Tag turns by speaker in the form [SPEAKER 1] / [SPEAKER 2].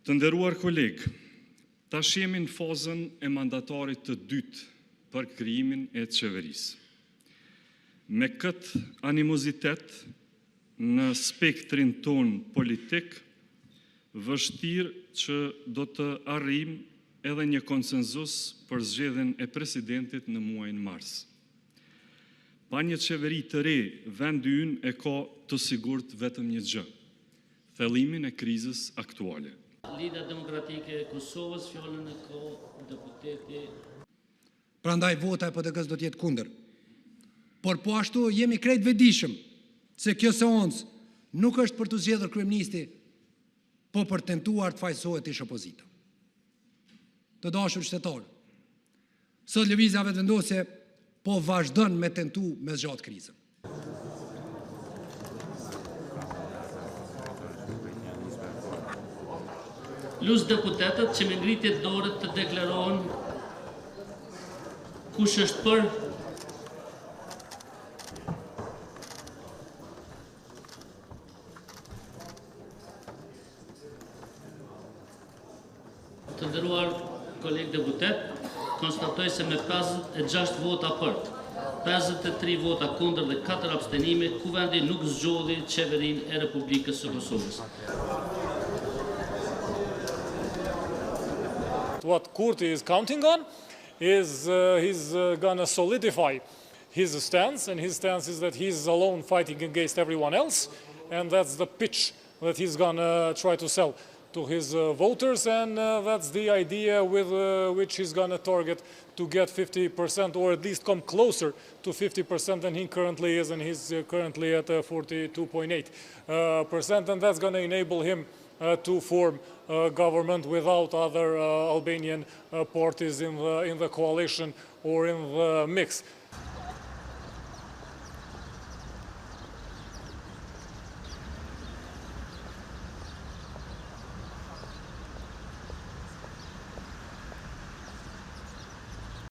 [SPEAKER 1] Të nderuar kolegë, tash jemi në fazën e mandatarit të dytë për krijimin e qeverisë. Me këtë animozitet në spektrin ton politik, vështirë që do të arrijmë edhe një konsenzus për zgjedhjen e presidentit në muajin mars. Pa një qeveri të re, vendi ynë e ka të sigurt vetëm një gjë: thellimin e krizës aktuale.
[SPEAKER 2] Lidhja Demokratike e Kosovës, fjalën e ka deputeti.
[SPEAKER 3] Prandaj vota e PDK-s do të jetë kundër. Por po ashtu jemi krejt vetëdijshëm se kjo seancë nuk është për të zgjedhur kryeministi, po për tentuar të fajsohet ish opozita. Të dashur qytetarë, sot lëvizja vetëvendosje po vazhdon me tentu me zgjat krizën.
[SPEAKER 2] Lus deputetët që me ngritje dorë të deklarohen kush është për. Të nderuar kolegë deputet, konstatoj se me 56 vota për, 53 vota kundër dhe 4 abstenime, kuvendi nuk zgjodhi qeverinë e Republikës së Kosovës.
[SPEAKER 4] What Kurti is counting on is he's going to solidify his stance, and his stance is that he's alone fighting against everyone else, and that's the pitch that he's going to try to sell to his voters, and that's the idea with which he's going to target to get 50%, or at least come closer to 50% than he currently is, and he's currently at 42.8%, and that's going to enable him to form a government without other Albanian parties in the coalition or in the mix.